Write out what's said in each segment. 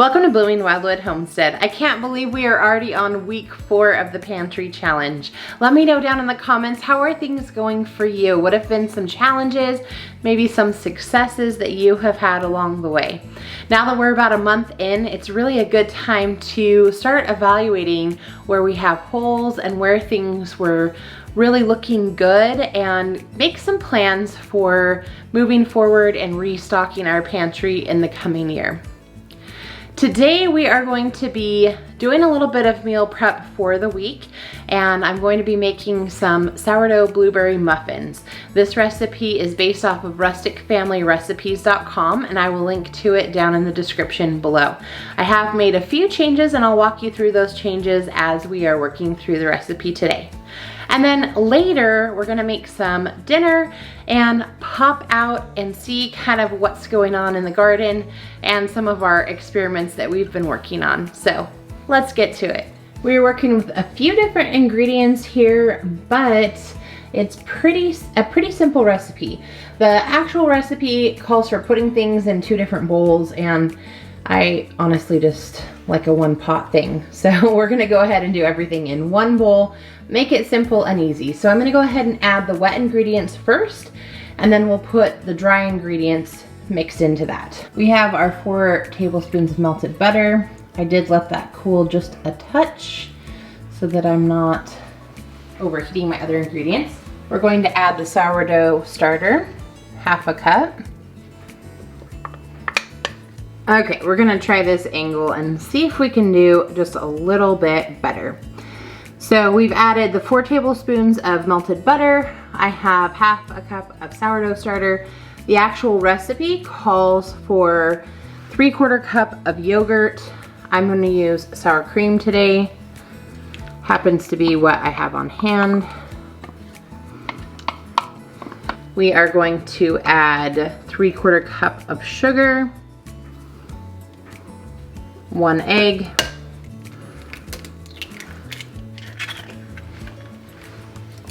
Welcome to Blooming Wildwood Homestead. I can't believe we are already on week 4 of the Pantry Challenge. Let me know down in the comments, how are things going for you? What have been some challenges, maybe some successes that you have had along the way? Now that we're about a month in, it's really a good time to start evaluating where we have holes and where things were really looking good, and make some plans for moving forward and restocking our pantry in the coming year. Today we are going to be doing a little bit of meal prep for the week, and I'm going to be making some sourdough blueberry muffins. This recipe is based off of rusticfamilyrecipes.com, and I will link to it down in the description below. I have made a few changes and I'll walk you through those changes as we are working through the recipe today. And then later, we're gonna make some dinner and pop out and see kind of what's going on in the garden and some of our experiments that we've been working on. So let's get to it. We're working with a few different ingredients here, but it's a pretty simple recipe. The actual recipe calls for putting things in 2 different bowls, and I honestly just like a one pot thing. So we're gonna go ahead and do everything in one bowl, make it simple and easy. So I'm gonna go ahead and add the wet ingredients first, and then we'll put the dry ingredients mixed into that. We have our 4 tablespoons of melted butter. I did let that cool just a touch so that I'm not overheating my other ingredients. We're going to add the sourdough starter, 1/2 cup. Okay, we're gonna try this angle and see if we can do just a little bit better. So we've added the 4 tablespoons of melted butter. I have 1/2 cup of sourdough starter. The actual recipe calls for 3/4 cup of yogurt. I'm gonna use sour cream today. Happens to be what I have on hand. We are going to add 3/4 cup of sugar, 1 egg,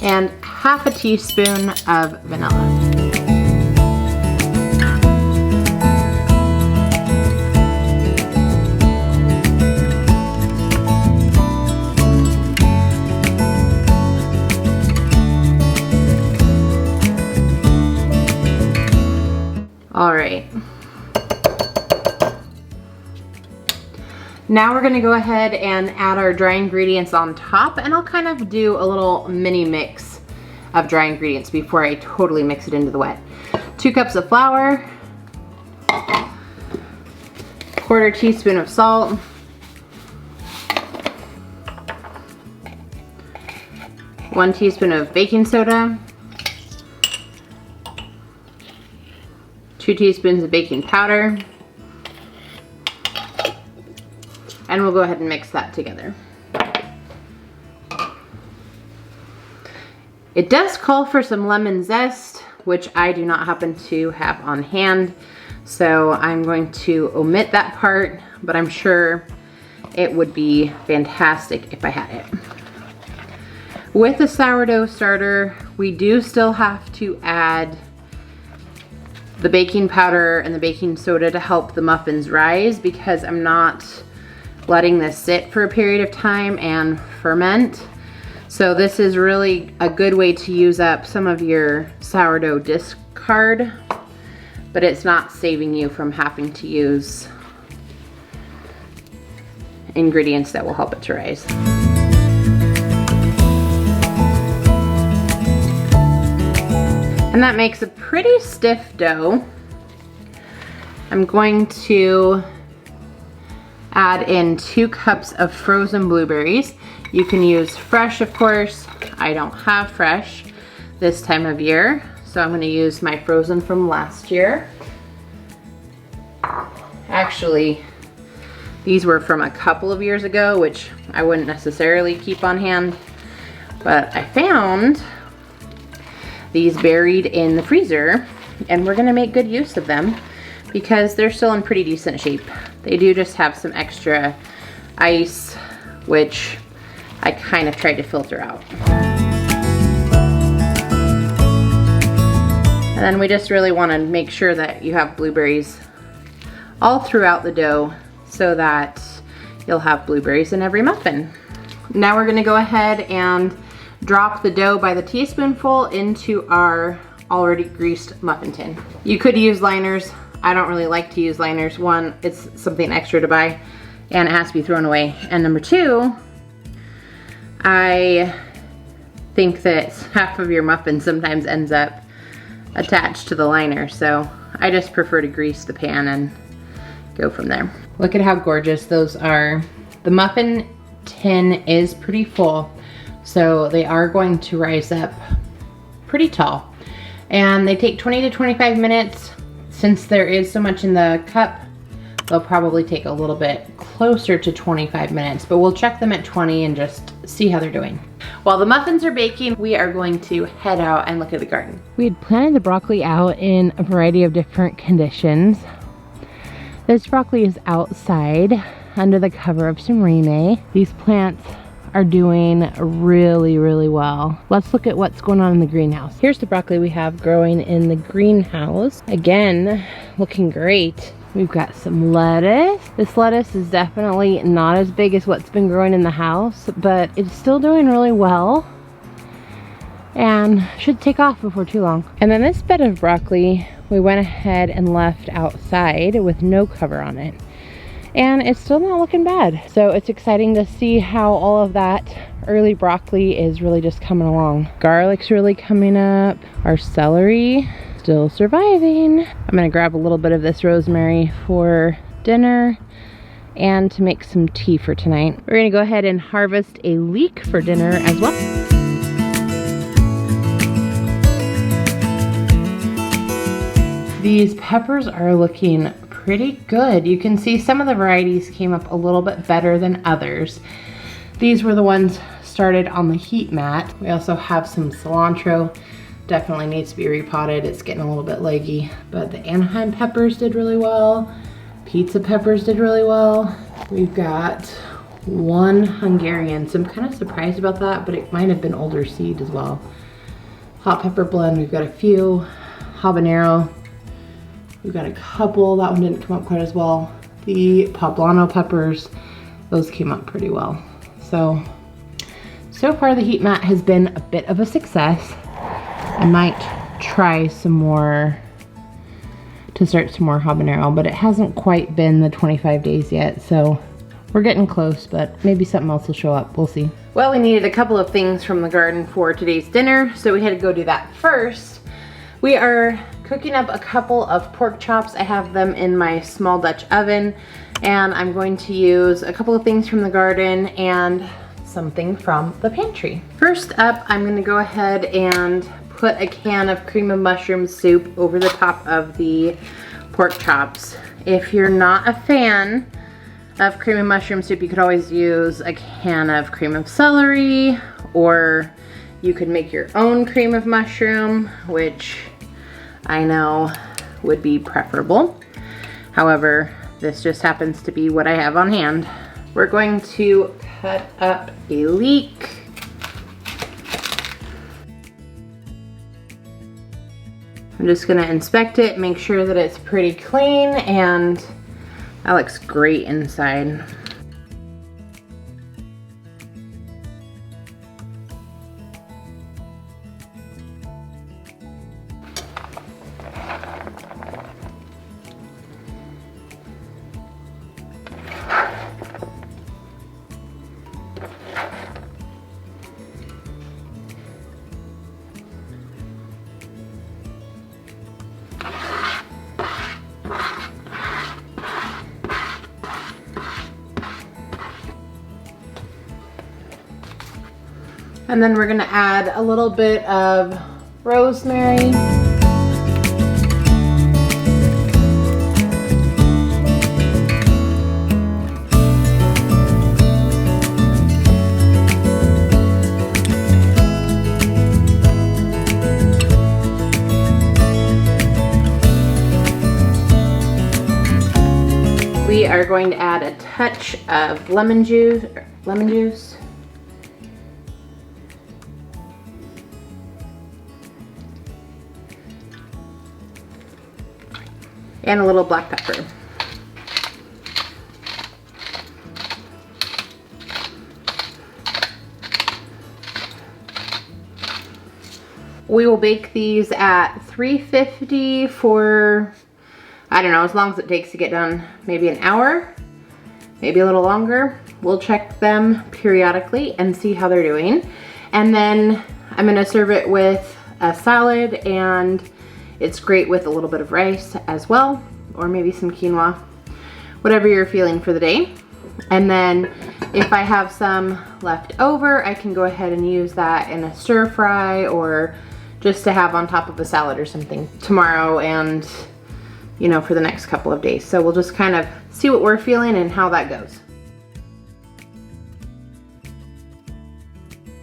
and 1/2 teaspoon of vanilla. All right. Now we're gonna go ahead and add our dry ingredients on top, and I'll kind of do a little mini mix of dry ingredients before I totally mix it into the wet. 2 cups of flour, 1/4 teaspoon of salt, 1 teaspoon of baking soda, 2 teaspoons of baking powder, and we'll go ahead and mix that together. It does call for some lemon zest, which I do not happen to have on hand, so I'm going to omit that part, but I'm sure it would be fantastic if I had it. With the sourdough starter, we do still have to add the baking powder and the baking soda to help the muffins rise, because I'm not letting this sit for a period of time and ferment. So this is really a good way to use up some of your sourdough discard, but it's not saving you from having to use ingredients that will help it to rise. And that makes a pretty stiff dough. I'm going to add in 2 cups of frozen blueberries. You can use fresh, of course. I don't have fresh this time of year, so I'm gonna use my frozen from last year. Actually, these were from a couple of years ago, which I wouldn't necessarily keep on hand, but I found these buried in the freezer, and we're gonna make good use of them because they're still in pretty decent shape. They do just have some extra ice, which I kind of tried to filter out. And then we just really want to make sure that you have blueberries all throughout the dough so that you'll have blueberries in every muffin. Now we're gonna go ahead and drop the dough by the teaspoonful into our already greased muffin tin. You could use liners. I don't really like to use liners. One, it's something extra to buy and it has to be thrown away. And number two, I think that half of your muffin sometimes ends up attached to the liner. So I just prefer to grease the pan and go from there. Look at how gorgeous those are. The muffin tin is pretty full, so they are going to rise up pretty tall. And they take 20 to 25 minutes. Since there is so much in the cup, they'll probably take a little bit closer to 25 minutes, but we'll check them at 20 and just see how they're doing. While the muffins are baking, we are going to head out and look at the garden. We had planted the broccoli out in a variety of different conditions. This broccoli is outside under the cover of some rime. These plants are doing really, really well. Let's look at what's going on in the greenhouse. Here's the broccoli we have growing in the greenhouse. Again, looking great. We've got some lettuce. This lettuce is definitely not as big as what's been growing in the house, but it's still doing really well and should take off before too long. And then this bed of broccoli, we went ahead and left outside with no cover on it. And it's still not looking bad. So it's exciting to see how all of that early broccoli is really just coming along. Garlic's really coming up. Our celery, still surviving. I'm gonna grab a little bit of this rosemary for dinner and to make some tea for tonight. We're gonna go ahead and harvest a leek for dinner as well. These peppers are looking pretty good. You can see some of the varieties came up a little bit better than others. These were the ones started on the heat mat. We also have some cilantro. Definitely needs to be repotted. It's getting a little bit leggy. But the Anaheim peppers did really well. Pizza peppers did really well. We've got one Hungarian, so I'm kind of surprised about that, but it might have been older seed as well. Hot pepper blend, we've got a few. Habanero, we've got a couple. That one didn't come up quite as well. The poblano peppers, those came up pretty well. So far the heat mat has been a bit of a success. I might try some more to start some more habanero, but it hasn't quite been the 25 days yet, so we're getting close, but maybe something else will show up. We'll see. Well, we needed a couple of things from the garden for today's dinner, so we had to go do that first. We are cooking up a couple of pork chops. I have them in my small Dutch oven, and I'm going to use a couple of things from the garden and something from the pantry. First up, I'm gonna go ahead and put a can of cream of mushroom soup over the top of the pork chops. If you're not a fan of cream of mushroom soup, you could always use a can of cream of celery, or you could make your own cream of mushroom, which I know would be preferable. However, this just happens to be what I have on hand. We're going to cut up a leek. I'm just gonna inspect it, make sure that it's pretty clean, and that looks great inside. And then we're gonna add a little bit of rosemary. We are going to add a touch of lemon juice. And a little black pepper. We will bake these at 350 for, I don't know, as long as it takes to get done, maybe an hour, maybe a little longer. We'll check them periodically and see how they're doing. And then I'm gonna serve it with a salad, and it's great with a little bit of rice as well, or maybe some quinoa, whatever you're feeling for the day. And then if I have some left over, I can go ahead and use that in a stir fry, or just to have on top of a salad or something tomorrow and, you know, for the next couple of days. So we'll just kind of see what we're feeling and how that goes.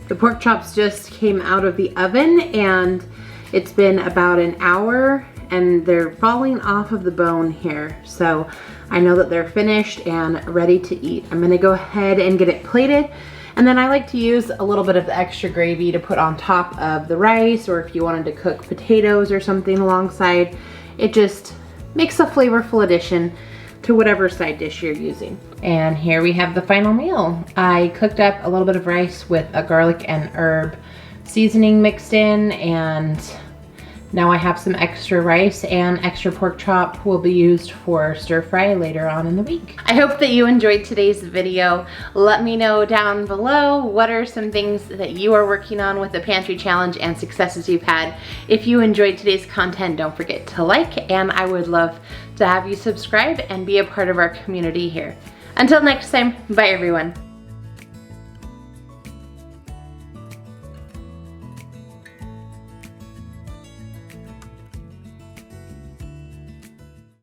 The pork chops just came out of the oven, and it's been about an hour, and they're falling off of the bone here. So I know that they're finished and ready to eat. I'm gonna go ahead and get it plated. And then I like to use a little bit of the extra gravy to put on top of the rice, or if you wanted to cook potatoes or something alongside. It just makes a flavorful addition to whatever side dish you're using. And here we have the final meal. I cooked up a little bit of rice with a garlic and herb seasoning mixed in, and now I have some extra rice, and extra pork chop will be used for stir fry later on in the week. I hope that you enjoyed today's video. Let me know down below what are some things that you are working on with the Pantry Challenge and successes you've had. If you enjoyed today's content, don't forget to like, and I would love to have you subscribe and be a part of our community here. Until next time, bye everyone.